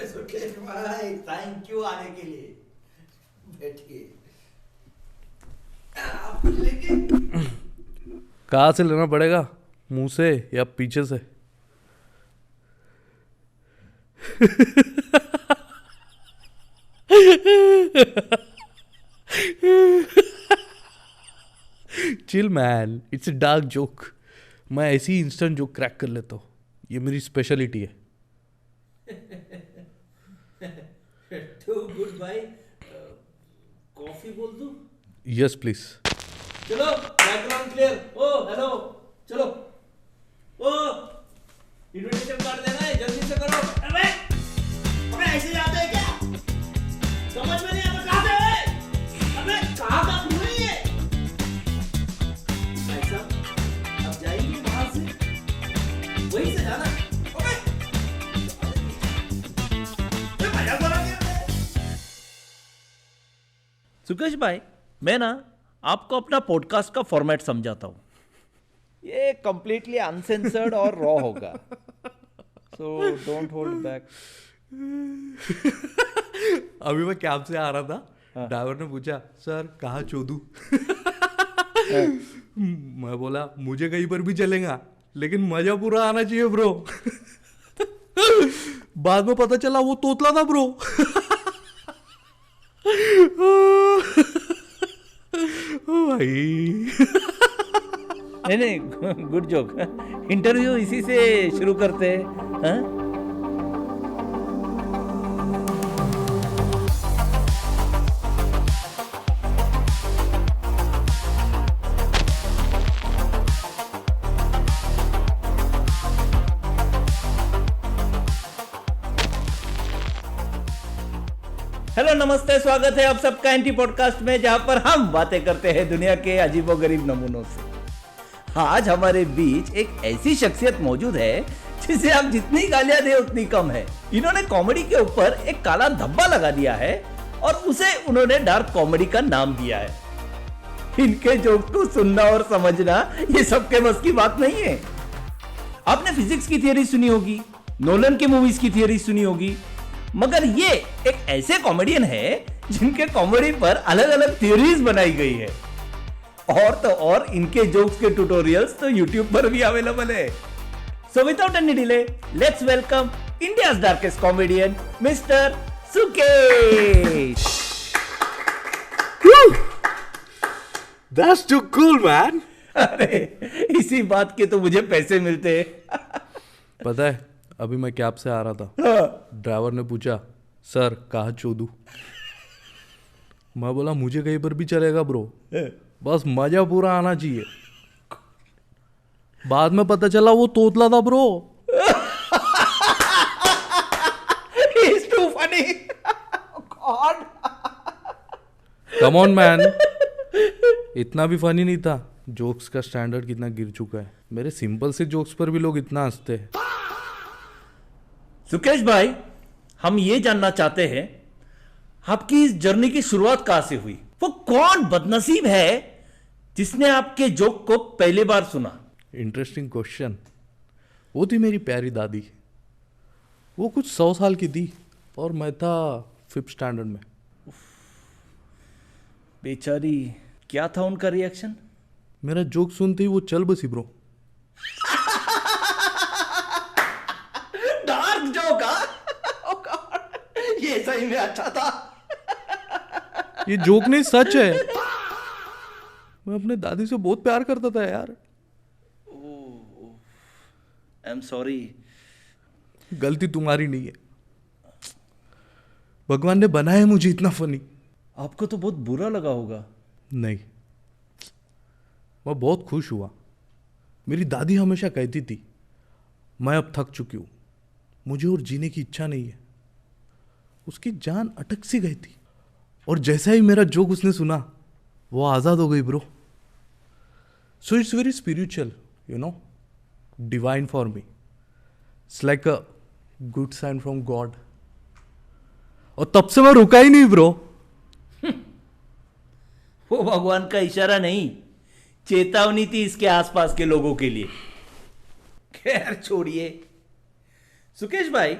अरे सुकेश भाई, thank you आने के लिए। बैठिए। आप कुछ लेंगे? कहाँ से लेना पड़ेगा, मुंह से या पीछे से? Chill man, it's a dark joke. मैं ऐसी इंस्टेंट जोक क्रैक कर लेता हूँ, ये मेरी स्पेशलिटी है। टू गुड भाई, कॉफी बोल दूं? Yes please. चलो बैकग्राउंड क्लियर। ओ हेलो, चलो। ओ इनविटेशन कार्ड देना है, जल्दी से करो। अबे ऐसे जाते हैं क्या? समझ में नहीं आता कहाँ से है? अबे कहाँ का क्यों नहीं है? भाई साहब, अब जाएंगे वहाँ से, वहीं से जाना। अबे ये मजाक बना दिया। सुकेश भाई, मैं ना आपको अपना पॉडकास्ट का फॉर्मेट समझाता हूँ। ये कंप्लीटली अनसेंसर्ड और रॉ होगा, सो डोंट होल्ड बैक। अभी मैं कैब से आ रहा था, हाँ। ड्राइवर ने पूछा सर कहाँ चोदू? मैं बोला मुझे कहीं पर भी चलेगा, लेकिन मजा पूरा आना चाहिए ब्रो। बाद में पता चला वो तोतला था ब्रो। ओ भाई। नहीं, गुड जोक। इंटरव्यू इसी से शुरू करते हैं, हाँ? हेलो, नमस्ते, स्वागत है आप सबका एंटी पॉडकास्ट में, जहां पर हम बातें करते हैं दुनिया के अजीबोगरीब नमूनों से। आज हमारे बीच एक ऐसी शख्सियत मौजूद है जिसे आप जितनी गालियां दे उतनी कम है। इन्होंने कॉमेडी के ऊपर एक काला धब्बा लगा दिया है और उसे उन्होंने डार्क कॉमेडी का नाम दिया है। इनके जोक को सुनना और समझना ये सबके बस की बात नहीं है। आपने फिजिक्स की थियरी सुनी होगी, नोलन की मूवीज की थियरी सुनी होगी, मगर ये एक ऐसे कॉमेडियन है जिनके कॉमेडी पर अलग अलग थियरीज बनाई गई है। और तो और इनके जोक्स के ट्यूटोरियल्स तो YouTube पर भी अवेलेबल है। So without any delay, let's welcome India's darkest comedian mister Sukesh. That's too cool man। अरे इसी बात के तो मुझे पैसे मिलते हैं। पता है, अभी मैं कैब से आ रहा था, ड्राइवर ने पूछा सर कहाँ चोदू? मैं बोला मुझे कहीं पर भी चलेगा ब्रो, बस मजा पूरा आना चाहिए। बाद में पता चला वो तोतला था bro. He's too funny. God. Come on man, इतना भी फनी नहीं था। जोक्स का स्टैंडर्ड कितना गिर चुका है। मेरे सिंपल से जोक्स पर भी लोग इतना हंसते हैं। सुकेश भाई, हम ये जानना चाहते हैं आपकी इस जर्नी की शुरुआत कहां से हुई? वो कौन बदनसीब है जिसने आपके जोक को पहली बार सुना? Interesting question. वो थी मेरी प्यारी दादी। वो कुछ 100 साल की थी और मैं था 5th स्टैंडर्ड में। बेचारी, क्या था उनका रिएक्शन? मेरा जोक सुनते ही वो चल बसी ब्रो। डार्क जोक, ये सही में अच्छा था। ये जोक नहीं, सच है। मैं अपने दादी से बहुत प्यार करता था यार। I am sorry. गलती तुम्हारी नहीं है, भगवान ने बनाया मुझे इतना फनी। आपको तो बहुत बुरा लगा होगा। नहीं, मैं बहुत खुश हुआ। मेरी दादी हमेशा कहती थी मैं अब थक चुकी हूँ, मुझे और जीने की इच्छा नहीं है। उसकी जान अटक सी गई थी और जैसा ही मेरा जोक उसने सुना, वो आज़ाद हो गई bro. So it's very spiritual, you know, divine for me. It's like a good sign from God. और तब से मैं रुका ही नहीं ब्रो। वो भगवान का इशारा नहीं, चेतावनी थी इसके आसपास के लोगों के लिए। खैर छोड़िए। सुकेश भाई,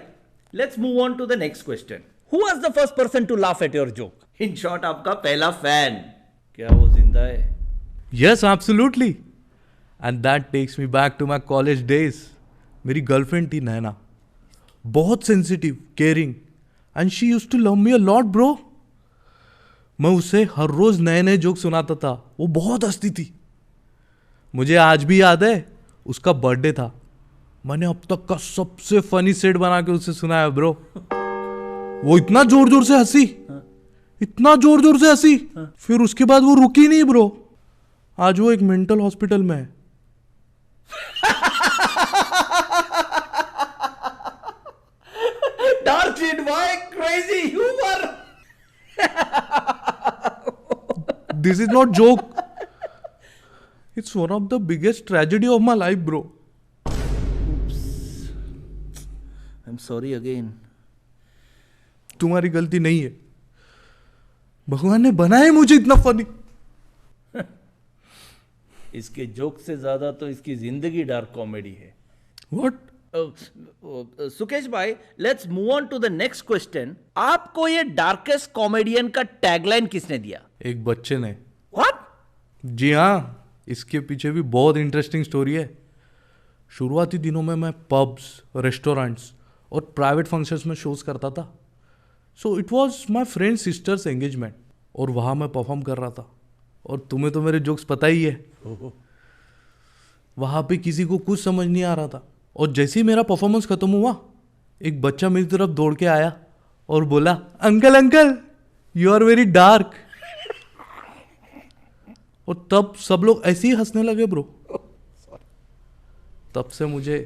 let's move on to the next question. Who was the first person to laugh at your joke? In short, आपका पहला फैन. क्या वो जिंदा है? Yes, absolutely. And that takes me back to my college days. मेरी girlfriend थी नैना, बहुत sensitive, caring, and she used to love me a lot bro. मैं उसे हर रोज नए नए जोक सुनाता था. वो बहुत हंसती थी. मुझे आज भी याद है, उसका बर्थडे था. मैंने अब तक का सबसे फनी सेट बना के उसे सुनाया ब्रो. वो इतना जोर जोर से हंसी, इतना जोर जोर से हंसी, फिर उसके बाद वो रुकी नहीं ब्रो. आज वो एक मेंटल हॉस्पिटल में है. Dark sheet by crazy humour. This is not joke. It's one of the biggest tragedy of my life, bro. I'm sorry again. तुम्हारी गलती नहीं है. भगवान ने बनाया मुझे इतना फनी. इसके जोक से ज्यादा तो इसकी जिंदगी डार्क कॉमेडी है. What? सुकेश भाई, let's move on to the next question. आपको ये डार्केस्ट कॉमेडियन का टैगलाइन किसने दिया? एक बच्चे ने. व्हाट? जी हाँ, इसके पीछे भी बहुत इंटरेस्टिंग स्टोरी है. शुरुआती दिनों में मैं पब्स, रेस्टोरेंट्स और प्राइवेट फंक्शंस में शोज करता था. So it was my friend sisters engagement, और वहाँ मैं परफॉर्म कर रहा था. और तुम्हें तो मेरे जोक्स पता ही है. वहाँ पे किसी को कुछ समझ नहीं आ रहा था. और जैसे ही मेरा परफॉर्मेंस खत्म हुआ, एक बच्चा मेरी तरफ दौड़ के आया और बोला, uncle uncle, you are very dark. और तब सब लोग ऐसे ही हंसने लगे ब्रो. तब से मुझे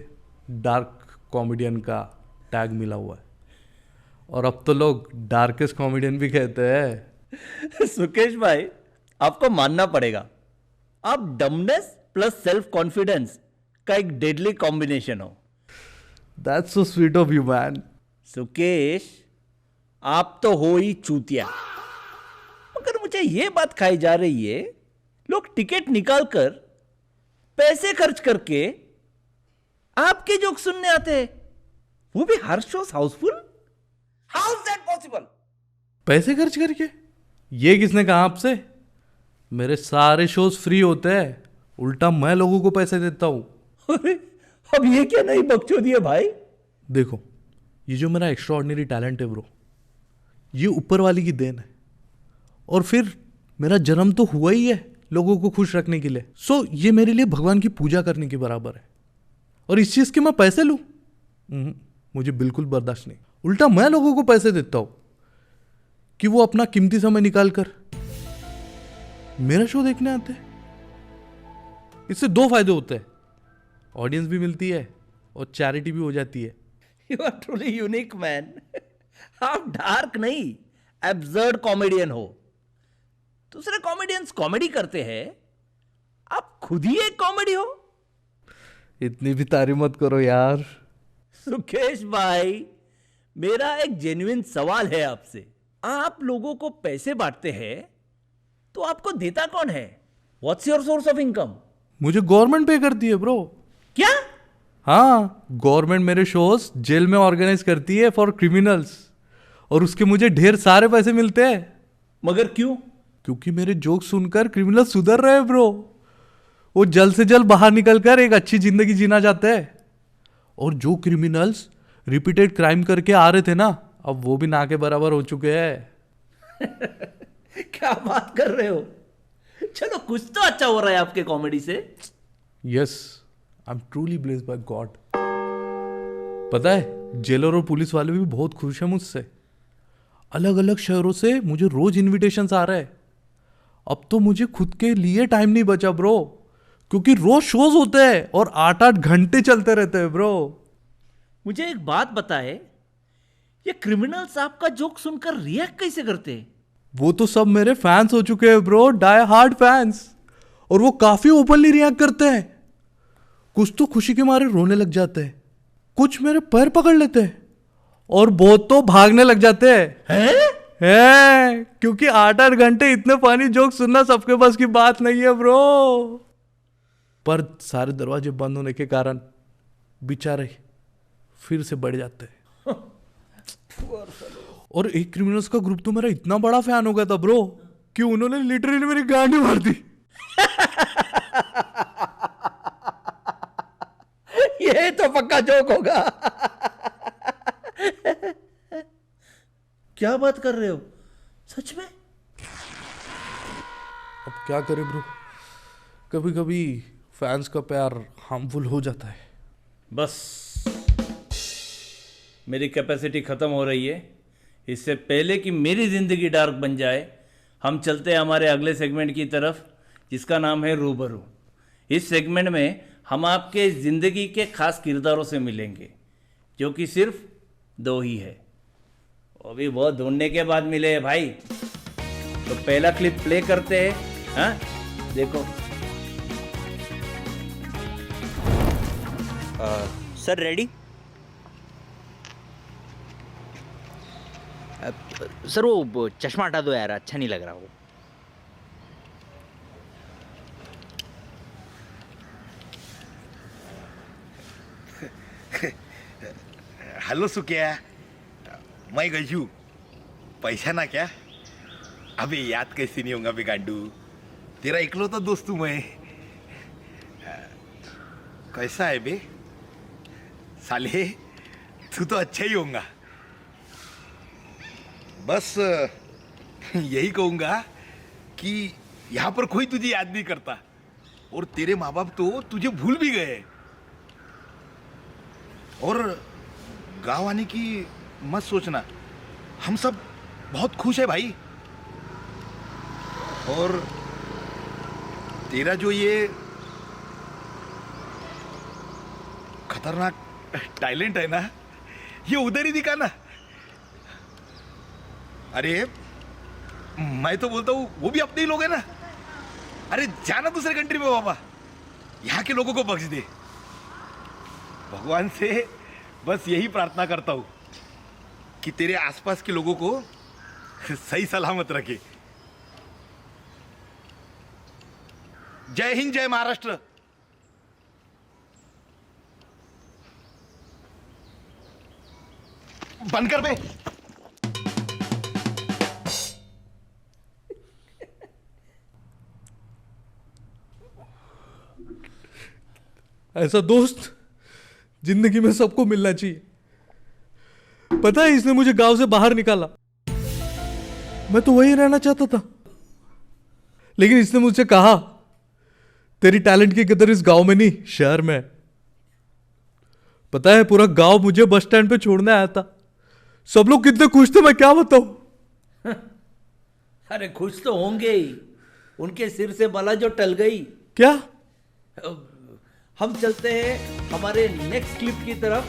डार्क कॉमेडियन का टैग मिला हुआ है. और अब तो लोग डार्केस्ट कॉमेडियन भी कहते हैं. सुकेश भाई, आपको मानना पड़ेगा, आप डमनेस प्लस सेल्फ कॉन्फिडेंस का एक डेडली कॉम्बिनेशन हो. That's so sweet of you man. Sukesh, आप तो हो ही चूतिया. मगर मुझे ये बात खाई जा रही है, लोग टिकट निकाल कर पैसे खर्च करके आपके जोक सुनने आते हैं, वो भी हर show houseful. How is that possible? पैसे खर्च करके? ये किसने कहा आपसे? मेरे सारे शोज फ्री होते हैं. उल्टा मैं लोगों को पैसे देता हूं. अब ये क्या नई बकचोदी है भाई? देखो, ये जो मेरा एक्स्ट्रा ऑर्डिनरी टैलेंट है ब्रो, ये ऊपर वाली की देन है. और फिर मेरा जन्म तो हुआ ही है लोगों को खुश रखने के लिए. सो ये मेरे लिए भगवान की पूजा करने के बराबर है. और इस चीज के मैं पैसे लूं, मुझे बिल्कुल बर्दाश्त नहीं. उल्टा मैं लोगों को पैसे देता हूं कि वो अपना कीमती समय निकाल कर मेरा शो देखने आते हैं. इससे दो फायदे होते हैं. ऑडियंस भी मिलती है और चैरिटी भी हो जाती है. You are truly unique man. आप डार्क नहीं, एब्सर्ड कॉमेडियन हो. दूसरे कॉमेडियंस कॉमेडी करते हैं, आप खुद ही एक कॉमेडी हो. इतनी भी तारीफ मत करो यार. सुकेश भाई, मेरा एक जेन्युइन सवाल है आपसे. आप लोगों को पैसे बांटते हैं, तो आपको देता कौन है? What's your source of income? मुझे गवर्नमेंट पे करती है ब्रो. क्या? हाँ, गवर्नमेंट मेरे शोज जेल में ऑर्गेनाइज करती है फॉर क्रिमिनल्स, और उसके मुझे ढेर सारे पैसे मिलते हैं. मगर क्यों? क्योंकि मेरे जोक सुनकर क्रिमिनल सुधर रहे हैं ब्रो. वो जल्द से जल्द बाहर निकलकर एक अच्छी जिंदगी जीना चाहते हैं. और जो क्रिमिनल्स रिपीटेड क्राइम करके आ रहे थे ना, अब वो भी ना के बराबर हो चुके हैं. क्या बात कर रहे हो? चलो, कुछ तो अच्छा हो रहा है आपके कॉमेडी से. Yes, I am truly blessed by God. पता है, जेलर और पुलिस वाले भी बहुत खुश हैं मुझसे. अलग अलग शहरों से मुझे रोज इनविटेशंस आ रहे हैं. अब तो मुझे खुद के लिए टाइम नहीं बचा ब्रो, क्योंकि रोज शोज होते हैं और 8-8 घंटे चलते रहते हैं ब्रो. मुझे एक बात बताए, ये क्रिमिनल्स आपका जोक सुनकर रिएक्ट कैसे करते हैं? वो तो सब मेरे फैंस हो चुके हैं ब्रो, डाई हार्ड फैंस. और वो काफी ओपनली रिएक्ट करते हैं. कुछ तो खुशी के मारे रोने लग जाते हैं, कुछ मेरे पैर पकड़ लेते हैं, और बहुत तो भागने लग जाते हैं. क्योंकि 8-8 घंटे इतने फनी जोक सुनना सबके बस की बात नहीं है ब्रो. पर सारे दरवाजे बंद होने के कारण बेचारे फिर से बढ़ जाते हैं. और एक क्रिमिनल्स का ग्रुप तो मेरा इतना बड़ा फैन हो गया था ब्रो कि उन्होंने लिटरली मेरी गांड मार दी। ये तो पक्का जोक होगा। क्या बात कर रहे हो, सच में? अब क्या करें ब्रो, कभी कभी फैंस का प्यार हार्मफुल हो जाता है। बस मेरी कैपेसिटी खत्म हो रही है। इससे पहले कि मेरी जिंदगी डार्क बन जाए, हम चलते हैं हमारे अगले सेगमेंट की तरफ, जिसका नाम है रूबरू। इस सेगमेंट में हम आपके जिंदगी के खास किरदारों से मिलेंगे, जो कि सिर्फ 2 ही है। वो भी बहुत ढूंढने के बाद मिले हैं भाई। तो पहला क्लिप प्ले करते हैं। हाँ, देखो। Sir ready? सर वो चश्मा हटा दो यार, अच्छा नहीं लग रहा वो। हेलो सुकिया, मैं गजू। पैसा ना क्या? अबे याद कैसे नहीं होगा बे गांडू, तेरा इकलौता दोस्त हूँ मैं। कैसा है बे साले, तू तो अच्छा ही होगा। बस यही कहूँगा कि यहाँ पर कोई तुझे याद नहीं करता और तेरे माँ बाप तो तुझे भूल भी गए। और गांव आने की मत सोचना, हम सब बहुत खुश है भाई। और तेरा जो ये खतरनाक टैलेंट है ना, ये उधर ही दिखा ना। अरे मैं तो बोलता हूँ वो भी अपने ही लोग हैं ना। अरे जाना दूसरे कंट्री में बाबा, यहाँ के लोगों को बख्श दे। भगवान से बस यही प्रार्थना करता हूँ कि तेरे आसपास के लोगों को सही सलामत रखे। जय हिंद, जय महाराष्ट्र। बंद कर बे। ऐसा दोस्त जिंदगी में सबको मिलना चाहिए। पता है इसने मुझे गांव से बाहर निकाला, मैं तो वही रहना चाहता था, लेकिन इसने मुझसे कहा तेरी टैलेंट की कदर इस गांव में नहीं शहर में है। पता है पूरा गांव मुझे बस स्टैंड पे छोड़ने आया था। सब लोग कितने खुश थे मैं क्या बताऊं। अरे खुश तो होंगे ही, उनके सिर से बला जो टल गई। क्या? हम चलते हैं हमारे नेक्स्ट क्लिप की तरफ।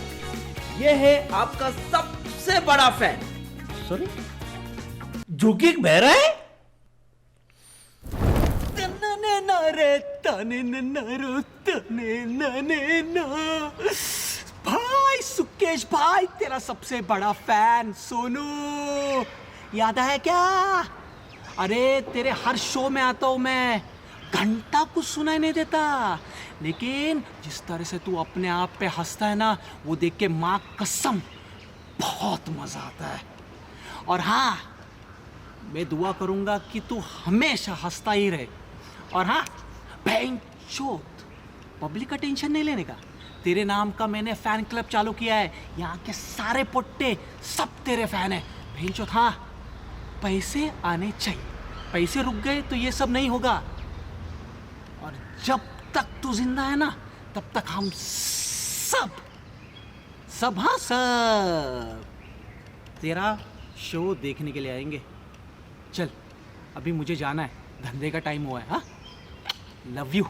यह है आपका सबसे बड़ा फैन, सॉरी जो कि एक बहरा है। भाई सुकेश भाई, तेरा सबसे बड़ा फैन सोनू, याद है क्या? अरे तेरे हर शो में आता हूं मैं, घंटा कुछ सुनाई नहीं देता, लेकिन जिस तरह से तू अपने आप पे हंसता है ना, वो देख के माँ कसम बहुत मजा आता है। और हाँ, मैं दुआ करूंगा कि तू हमेशा हंसता ही रहे। और हाँ, बेंचोत पब्लिक का टेंशन नहीं लेने का। तेरे नाम का मैंने फैन क्लब चालू किया है, यहाँ के सारे पोट्टे सब तेरे फैन है। बेंचोत हाँ, पैसे आने चाहिए, पैसे रुक गए तो ये सब नहीं होगा। और जब तक तू जिंदा है ना, तब तक हम सब हाँ सब तेरा शो देखने के लिए आएंगे। चल अभी मुझे जाना है, धंधे का टाइम हुआ है। हाँ, लव यू।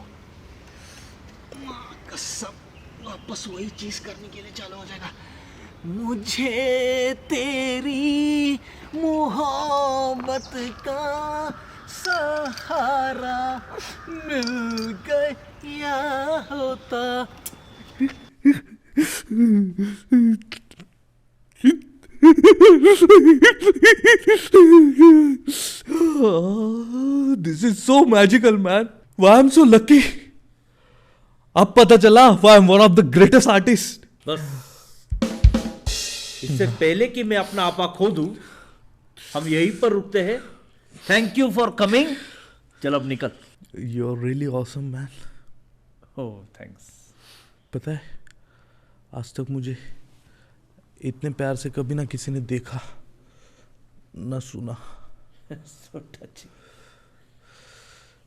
कसम वापस वही चीज करने के लिए चालू हो जाएगा। मुझे तेरी मोहब्बत का सहारा मिल गया होता। This is so magical, man. Why I'm so lucky. अब पता चला why I'm one of the greatest artists. बस इससे पहले कि मैं अपना आपा खो दूं, हम यहीं पर रुकते हैं। Thank you for coming. चल अब निकल। You are really awesome man. Oh thanks. पता है, आज तक मुझे इतने प्यार से कभी ना किसी ने देखा ना सुना। सो टचिंग।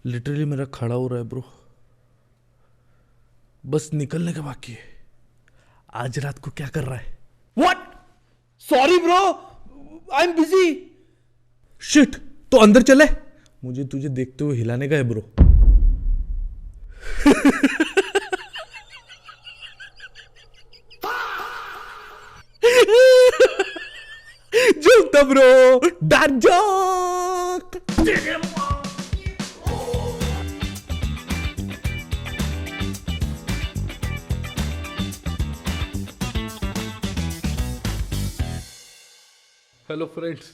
लिटरली मेरा खड़ा हो रहा है ब्रो। बस निकलने का बाकी है। आज रात को क्या कर रहा है? What? Sorry bro, I am busy. Shit, तो अंदर चले। मुझे तुझे देखते हुए हिलाने का है ब्रो। जोक था bro, dark joke. Hello friends,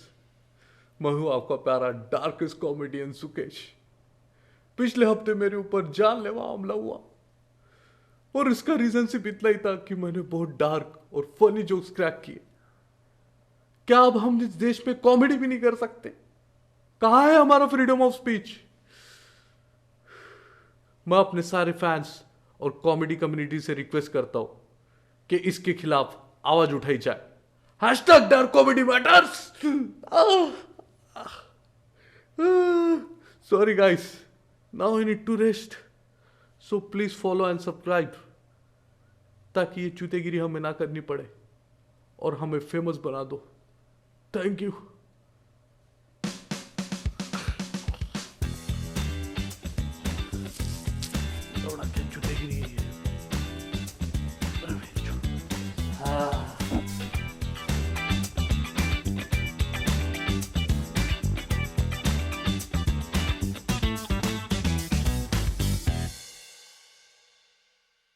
मैं हूं आपका प्यारा डार्केस्ट कॉमेडियन सुकेश। पिछले हफ्ते मेरे ऊपर जानलेवा हमला हुआ और इसका रीजन सिर्फ इतना ही था कि मैंने बहुत डार्क और फनी जोक्स क्रैक किए। क्या अब हम इस देश में कॉमेडी भी नहीं कर सकते? कहाँ है हमारा फ्रीडम ऑफ स्पीच? मैं अपने सारे फैंस और कॉमेडी कम्युनिटी से रिक्वेस्ट करता हूं कि इसके खिलाफ आवाज उठाई जाए। Hashtag dark comedy matters. Sorry guys, now I need to rest, so please follow and subscribe, ताकि ये चूतेगिरी हमें ना करनी पड़े और हमें फेमस बना दो। Thank you. चूतेगिरी है ये।